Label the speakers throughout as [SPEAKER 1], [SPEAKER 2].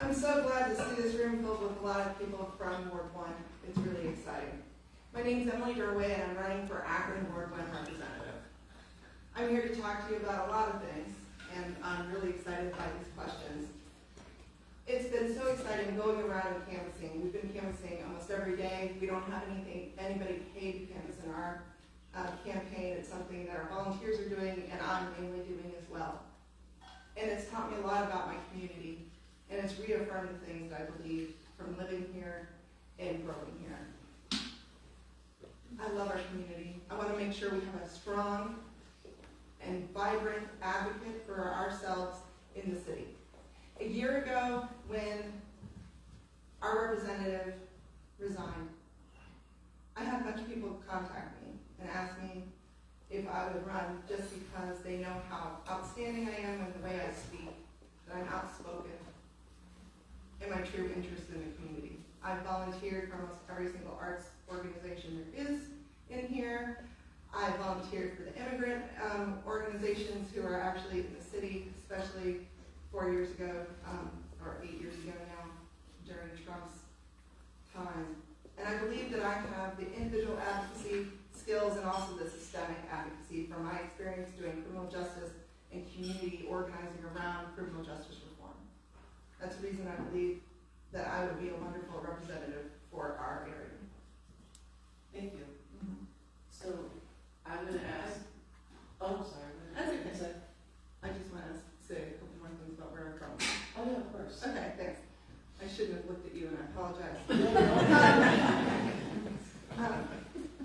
[SPEAKER 1] I'm so glad to see this room filled with a lot of people from Ward 1. It's really exciting. My name is Emily Durway, and I'm running for Akron Ward 1 representative. I'm here to talk to you about a lot of things, and I'm really excited by these questions. It's been so exciting going around and canvassing. We've been canvassing almost every day. We don't have anybody paid to canvass in our campaign. It's something that our volunteers are doing, and I'm mainly doing as well. And it's taught me a lot about my community, and it's reaffirmed the things I believe from living here and growing here. I love our community. I want to make sure we have a strong and vibrant advocate for ourselves in the city. A year ago, when our representative resigned, I had a bunch of people contact me and ask me if I would run just because they know how outstanding I am and the way I speak, that I'm outspoken, and my true interest in the community. I've volunteered for almost every single arts organization there is in here. I volunteered for the immigrant organizations who are actually in the city, especially 4 years ago, or 8 years ago now, during Trump's time. And I believe that I have the individual advocacy skills and also the systemic advocacy from my experience doing criminal justice and community organizing around criminal justice reform. That's the reason I believe that I would be a wonderful representative for our area.
[SPEAKER 2] Thank you. So I'm going to ask. Oh, sorry.
[SPEAKER 1] That's okay. I just want to say a couple more things about where I'm from.
[SPEAKER 2] Oh, yeah, of course.
[SPEAKER 1] Okay, thanks. I shouldn't have looked at you, and I apologize.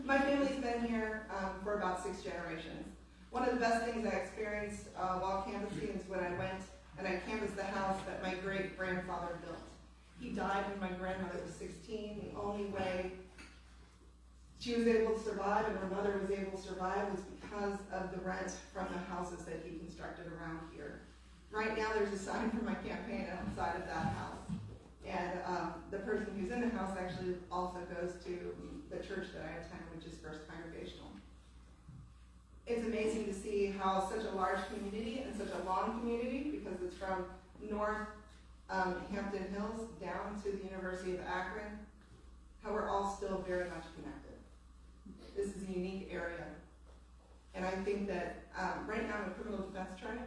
[SPEAKER 1] My family's been here for about 6 generations. One of the best things I experienced while canvassing is when I went and I canvassed the house that my great-grandfather built. He died when my grandmother was 16. The only way she was able to survive and her mother was able to survive was because of the rent from the houses that he constructed around here. Right now there's a sign for my campaign outside of that house. And the person who's in the house actually also goes to the church that I attend, which is First Congregational. It's amazing to see how such a large community and such a long community, because it's from North Hampton Hills down to the University of Akron, how we're all still very much connected. This is a unique area. And I think that right now I'm a criminal defense attorney.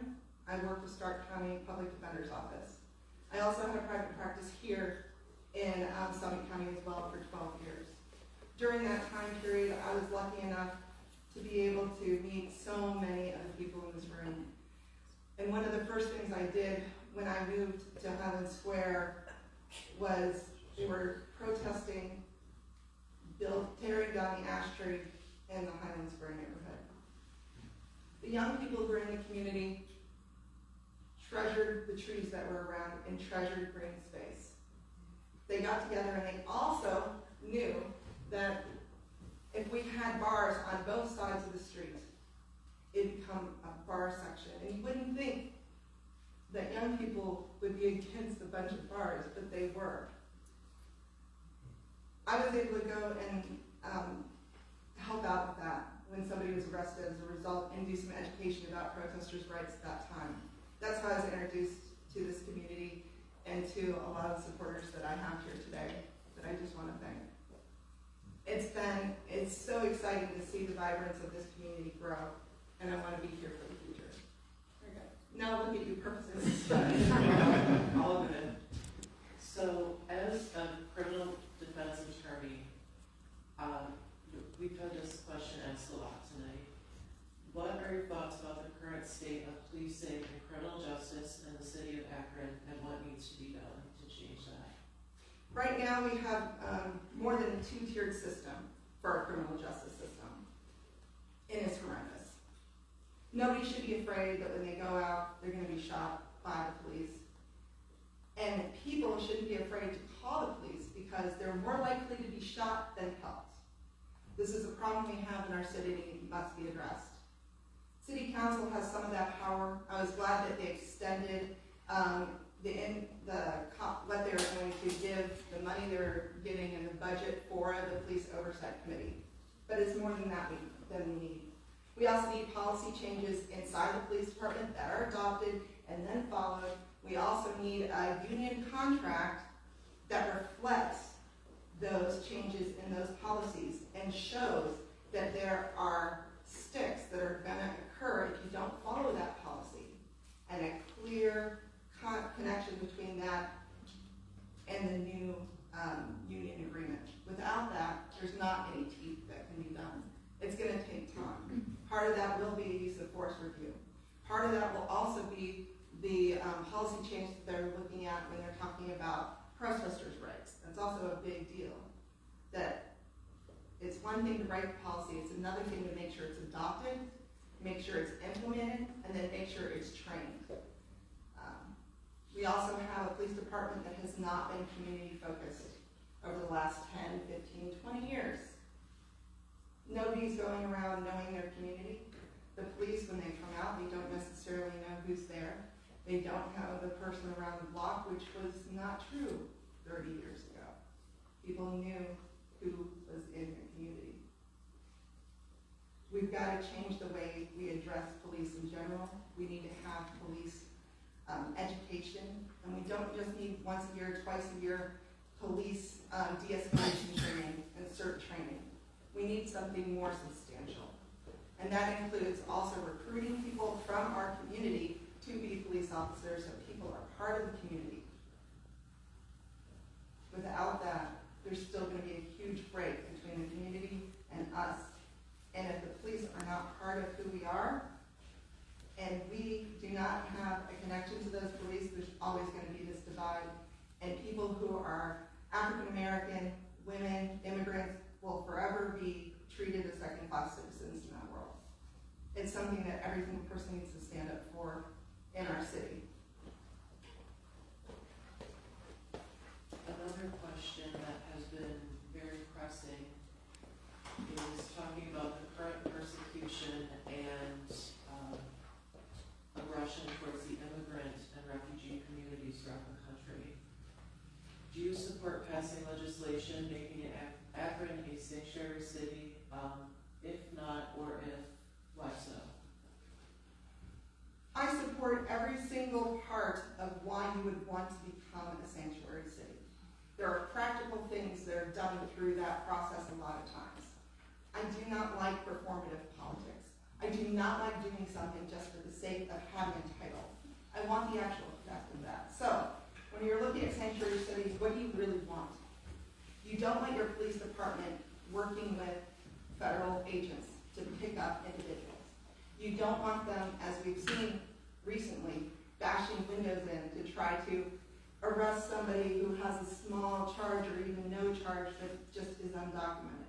[SPEAKER 1] I work for Stark County Public Defender's Office. I also had a private practice here in Summit County as well for 12 years. During that time period, I was lucky enough to be able to meet so many of the people in this room. And one of the first things I did when I moved to Highland Square was we were protesting tearing down the ash tree in the Highland Square neighborhood. The young people who were in the community treasured the trees that were around and treasured green space. They got together and they also knew that if we had bars on both sides of the street, it'd become a bar section. And you wouldn't think that young people would be against a bunch of bars, but they were. I was able to go and help out with that when somebody was arrested as a result and do some education about protesters' rights at that time. That's how I was introduced to this community and to a lot of the supporters that I have here today that I just want to thank. It's so exciting to see the vibrance of this community grow, and I want to be here for the future. Very good. Now look at you purposes.
[SPEAKER 2] All of it. So as a criminal defense attorney, we've had this question asked a lot tonight. What are your thoughts about the current state of policing and criminal justice in the city of Akron, and what needs to be done to change that?
[SPEAKER 1] Right now we have more than a 2-tiered system for our criminal justice system, and it's horrendous. Nobody should be afraid that when they go out, they're going to be shot by the police. And people shouldn't be afraid to call the police because they're more likely to be shot than helped. This is a problem we have in our city and must be addressed. City Council has some of that power. I was glad that they extended what they were going to give, the money they were getting in the budget for the Police Oversight Committee. But it's more than that we need. We also need policy changes inside the police department that are adopted and then followed We also need a union contract that reflects those changes in those policies and shows that there are sticks that are going to occur if you don't follow that policy, and a clear connection between that and the new union agreement. Without that, there's not any teeth that can be done. It's going to take time. Part of that will be a use of force review. Part of that will also be the policy change that they're looking at when they're talking about protesters' rights. That's also a big deal. That it's one thing to write the policy, it's another thing to make sure it's adopted, make sure it's implemented, and then make sure it's trained. We also have a police department that has not been community focused over the last 10, 15, 20 years. Nobody's going around knowing their community. The police, when they come out, they don't necessarily know who's there. They don't know the person around the block, which was not true 30 years ago. People knew who was in the community. We've got to change the way we address police in general. We need to have police education, and we don't just need once a year, twice a year police de-escalation training and CERT training. We need something more substantial. And that includes also recruiting people from our community to be police officers so people are part of the community. Without that, there's still going to be a huge break between the community and us. And if the police are not part of who we are, and we do not have a connection to those police, there's always going to be this divide. And people who are African American, women, immigrants, will forever be treated as second-class citizens in that world. It's something that every single person needs to stand up for in our city.
[SPEAKER 2] Another question that has been very pressing is talking about the current persecution and aggression towards the immigrant and refugee communities throughout the country. Do you support passing legislation making Akron a sanctuary city? If not, or if, why so?
[SPEAKER 1] I support every single part of why you would want to become a sanctuary city. There are practical things that are done through that process a lot of times. I do not like performative politics. I do not like doing something just for the sake of having a title. I want the actual effect of that. So, when you're looking at sanctuary cities, what do you really want? You don't want your police department working with federal agents to pick up individuals. You don't want them, as we've seen recently, bashing windows in to try to arrest somebody who has a small charge or even no charge that just is undocumented.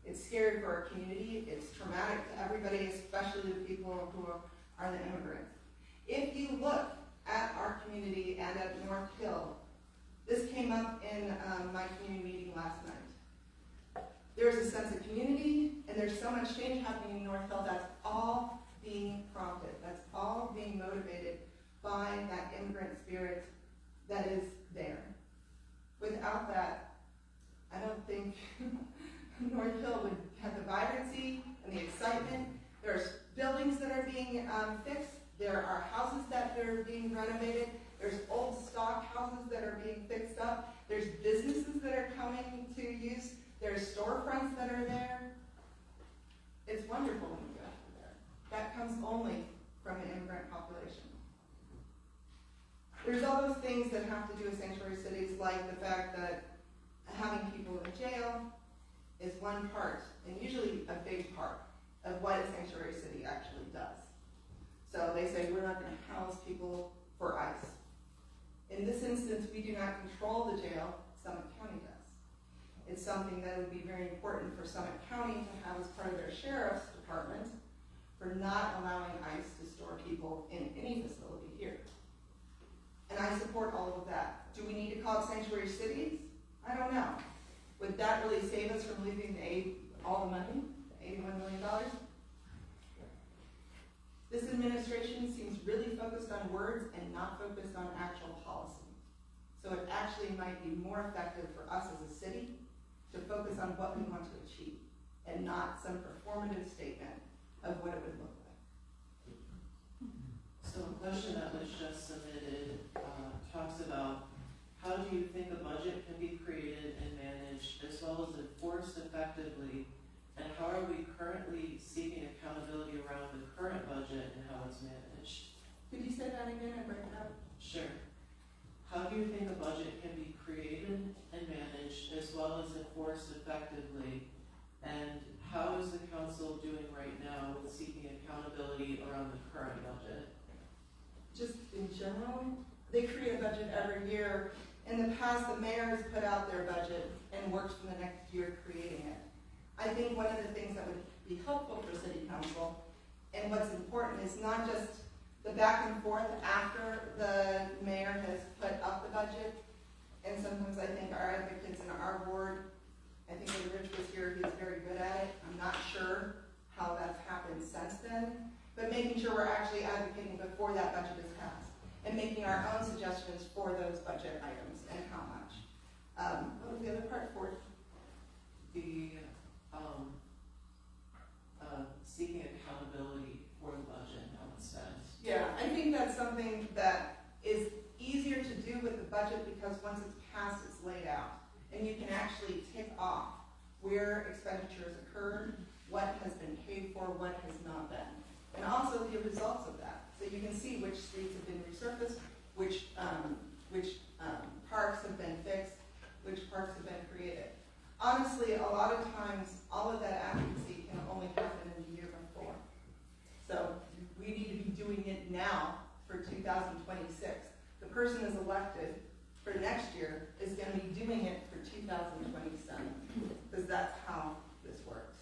[SPEAKER 1] It's scary for our community. It's traumatic to everybody, especially the people who are the immigrants. If you look at our community and at North Hill, this came up in my community meeting last night. There's a sense of community, and there's so much change happening in North Hill. That's all being prompted. That's all being motivated by that immigrant spirit that is there. Without that, I don't think North Hill would have the vibrancy and the excitement. There's buildings that are being fixed. There are houses that are being renovated. There's old stock houses that are being fixed up. There's businesses that are coming to use. There's storefronts that are there. It's wonderful when you go through there. That comes only from an immigrant population. There's all those things that have to do with sanctuary cities, like the fact that having people in jail is one part, and usually a big part, of what a sanctuary city actually does. So they say, we're not going to house people for ICE. In this instance, we do not control the jail, Summit County does. It's something that would be very important for Summit County to have as part of their sheriff's department for not allowing ICE to store people in any facility here. And I support all of that. Do we need to call it sanctuary cities? I don't know. Would that really save us from losing all the money, $81 million? This administration seems really focused on words and not focused on actual policy. So it actually might be more effective for us as a city to focus on what we want to achieve and not some performative statement of what it would look like.
[SPEAKER 2] So So a question that was just submitted, talks about how do you think a budget can be created and managed as well as enforced effectively, and how are we currently seeking accountability around the current budget and how it's managed?
[SPEAKER 1] Could you say that again and break it up?
[SPEAKER 2] Sure. How do you think a budget can be created and managed as well as enforced effectively, and how is the council doing right now with seeking accountability around the current budget?
[SPEAKER 1] Just in general, they create a budget every year. In the past, the mayor has put out their budget and works for the next year creating it. I think one of the things that would be helpful for city council, and what's important, is not just the back and forth after the mayor has put up the budget. And sometimes I think our advocates in our board, I think when Rich was here, he was very good at it. I'm not sure how that's happened since then, but making sure we're actually advocating before that budget is passed and making our own suggestions for those budget items and how much. What was the other part for?
[SPEAKER 2] The seeking accountability for the budget and how it's spent.
[SPEAKER 1] Yeah, I think that's something that is easier to do with the budget because once it's passed, it's laid out. And you can actually tick off where expenditures occurred, what has been paid for, what has not been. And also the results of that. So you can see which streets have been resurfaced, which parks have been fixed, which parks have been created. Honestly, a lot of times, all of that advocacy can only happen in the year before. So we need to be doing it now for 2026. The person is elected for next year is going to be doing it for 2027, because that's how this works.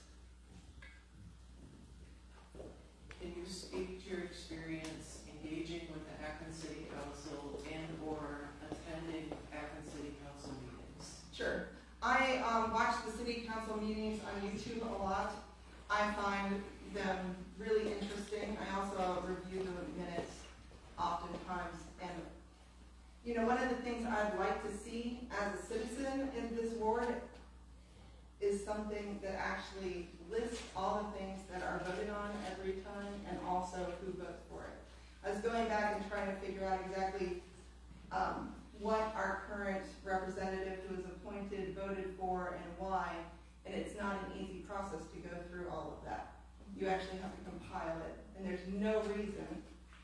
[SPEAKER 2] Can you speak to your experience engaging with the Akron City Council and or attending Akron City Council meetings?
[SPEAKER 1] Sure. I watch the city council meetings on YouTube a lot. I find them really interesting. I also review the minutes oftentimes. And, you know, one of the things I'd like to see as a citizen in this ward is something that actually lists all the things that are voted on every time and also who votes for it. I was going back and trying to figure out exactly what our current representative who was appointed voted for and why, and it's not an easy process to go through all of that. You actually have to compile it, and there's no reason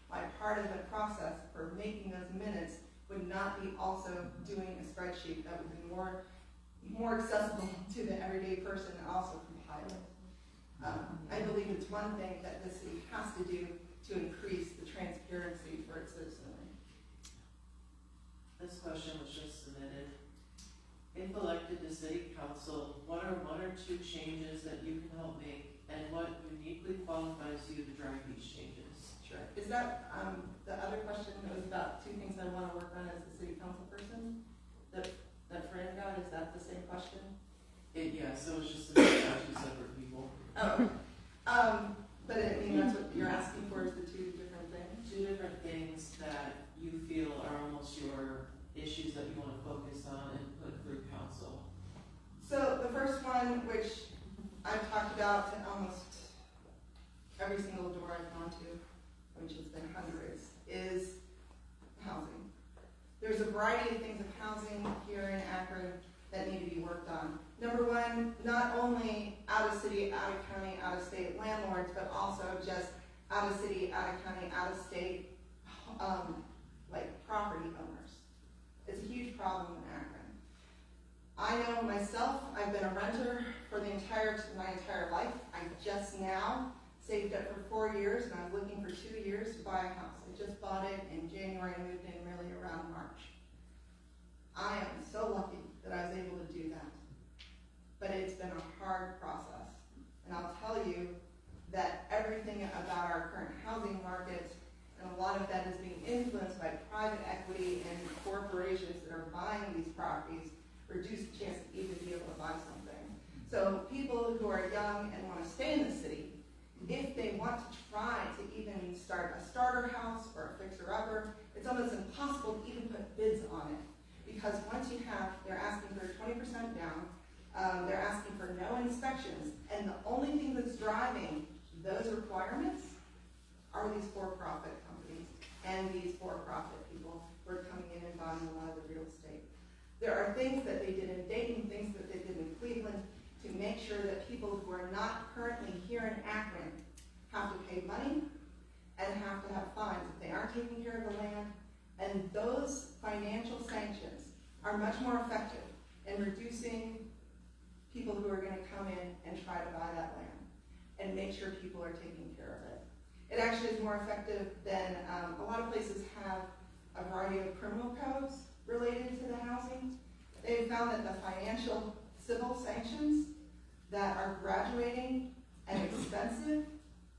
[SPEAKER 1] why part of the process for making those minutes would not be also doing a spreadsheet that would be more accessible to the everyday person and also compile it. I believe it's one thing that the city has to do to increase the transparency for its citizenry.
[SPEAKER 2] This question was just submitted. If elected to city council, what are one or two changes that you can help make, and what uniquely qualifies you to drive these changes?
[SPEAKER 1] Sure. Is that the other question that was about two things I want to work on as a city council person? That Fran got, is that the same question?
[SPEAKER 2] Yes, it was just submitted by two separate people.
[SPEAKER 1] Oh. But I mean, that's what you're asking for, is the two different things?
[SPEAKER 2] Two different things that you feel are almost your issues that you want to focus on and put through council.
[SPEAKER 1] So the first one, which I've talked about in almost every single door I've gone to, which has been hundreds, is housing. There's a variety of things of housing here in Akron that need to be worked on. Number one, not only out of city, out of county, out of state landlords, but also just out of city, out of county, out of state, like property owners. It's a huge problem in Akron. I know myself, I've been a renter for my entire life. I just now saved up for 4 years, and I was looking for 2 years to buy a house. I just bought it in January and moved in really around March. I am so lucky that I was able to do that. But it's been a hard process. And I'll tell you that everything about our current housing market, and a lot of that is being influenced by private equity and corporations that are buying these properties, reduce the chance to even be able to buy something. So people who are young and want to stay in the city, if they want to try to even start a starter house or a fixer-upper, it's almost impossible to even put bids on it. Because once you have, they're asking for 20% down, they're asking for no inspections, and the only thing that's driving those requirements are these for-profit companies. and these for-profit people who are coming in and buying a lot of the real estate. There are things that they did in Dayton, things that they did in Cleveland, to make sure that people who are not currently here in Akron have to pay money and have to have fines if they aren't taking care of the land. And those financial sanctions are much more effective in reducing people who are going to come in and try to buy that land and make sure people are taking care of it. It actually is more effective than a lot of places have a variety of criminal codes related to the housing. They've found that the financial civil sanctions that are graduating and expensive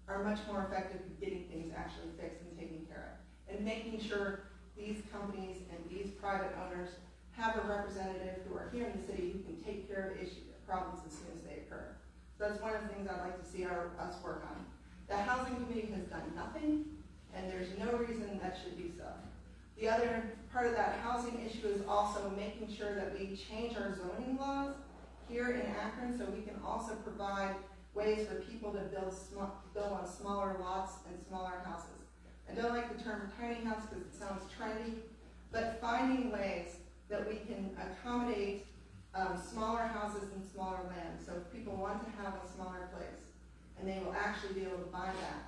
[SPEAKER 1] are much more effective at getting things actually fixed and taken care of, and making sure these companies and these private owners have a representative who are here in the city who can take care of problems as soon as they occur. So that's one of the things I'd like to see us work on. The Housing Committee has done nothing, and there's no reason that should be so. The other part of that housing issue is also making sure that we change our zoning laws here in Akron so we can also provide ways for people to build on smaller lots and smaller houses. I don't like the term tiny house because it sounds trendy, but finding ways that we can accommodate smaller houses and smaller land. So if people want to have a smaller place, and they will actually be able to buy that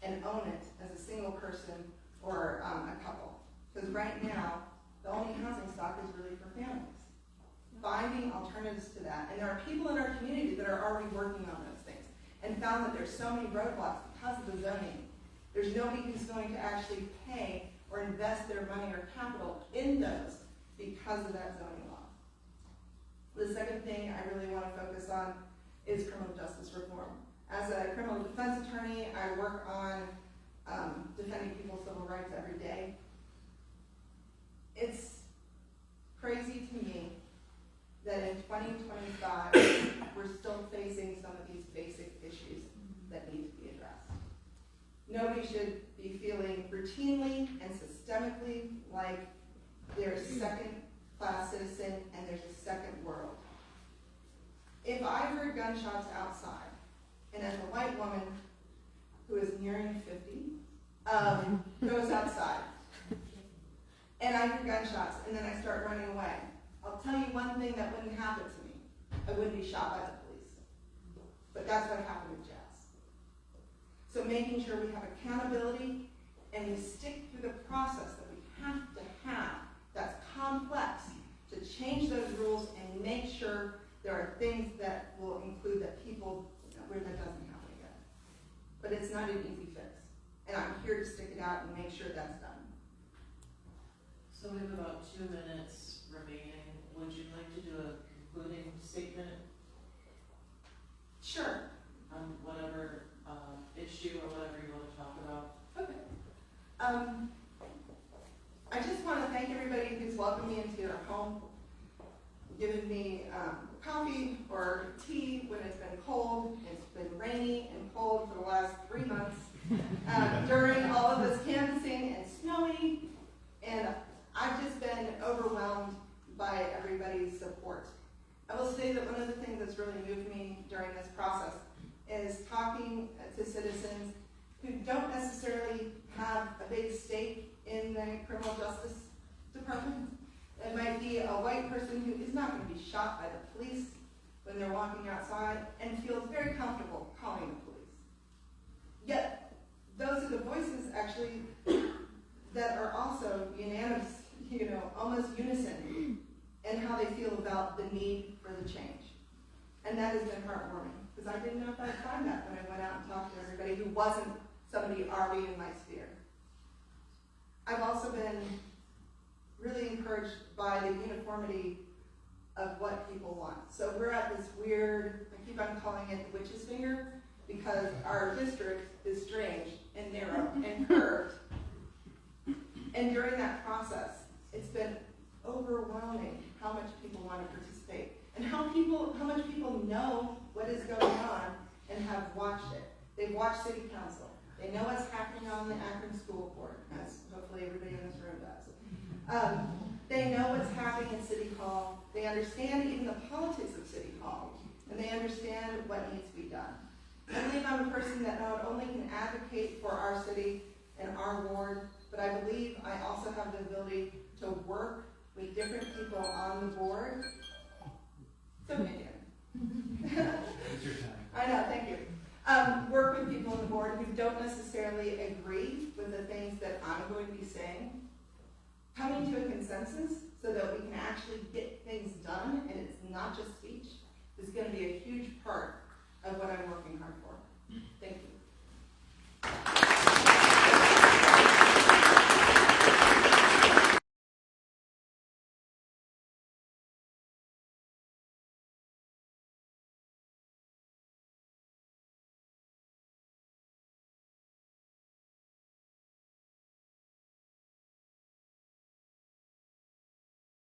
[SPEAKER 1] and own it as a single person or a couple. Because right now, the only housing stock is really for families. Finding alternatives to that. And there are people in our community that are already working on those things and found that there's so many roadblocks because of the zoning. There's nobody who's going to actually pay or invest their money or capital in those because of that zoning law. The second thing I really want to focus on is criminal justice reform. As a criminal defense attorney, I work on defending people's civil rights every day. It's crazy to me that in 2025, we're still facing some of these basic issues that need to be addressed. Nobody should be feeling routinely and systemically like they're a second-class citizen and there's a second world. If I heard gunshots outside, and as a white woman who is nearing 50, goes outside, and I hear gunshots, and then I start running away, I'll tell you one thing that wouldn't happen to me. I wouldn't be shot by the police. But that's what happened with Jazz. So making sure we have accountability and we stick through the process that we have to have that's complex to change those rules and make sure there are things that will include that people, where that doesn't happen again. But it's not an easy fix. And I'm here to stick it out and make sure that's done.
[SPEAKER 2] So we have about 2 minutes remaining. Would you like to do a concluding statement?
[SPEAKER 1] Sure.
[SPEAKER 2] On whatever issue or whatever you want to talk about?
[SPEAKER 1] Okay. I just want to thank everybody who's welcomed me into their home, given me coffee or tea when it's been cold. It's been rainy and cold for the last 3 months during all of this canvassing and snowy, and I've just been overwhelmed by everybody's support. I will say that one of the things that's really moved me during this process is talking to citizens who don't necessarily have a big stake in the criminal justice department. It might be a white person who is not going to be shot by the police when they're walking outside and feels very comfortable calling the police. Yet, those are the voices actually that are also unanimous, almost unison in how they feel about the need for the change. And that has been heartwarming, because I didn't know if I'd find that when I went out and talked to everybody who wasn't somebody already in my sphere. I've also been really encouraged by the uniformity of what people want. So we're at this weird, I keep on calling it the witch's finger, because our district is strange and narrow and curved. And during that process, it's been overwhelming how much people want to participate and how much people know what is going on and have watched it. They've watched city council. They know what's happening on the Akron School Board, as hopefully everybody in this room does. They know what's happening in City Hall. They understand even the politics of City Hall, and they understand what needs to be done. I believe I'm a person that not only can advocate for our city and our ward, but but I believe I also have the ability to work with different people on the board. So again.
[SPEAKER 3] It's your time.
[SPEAKER 1] I know, thank you. Work with people on the board who don't necessarily agree with the things that I'm going to be saying, coming to a consensus so that we can actually get things done and it's not just speech, is going to be a huge part of what I'm working hard for. Thank you.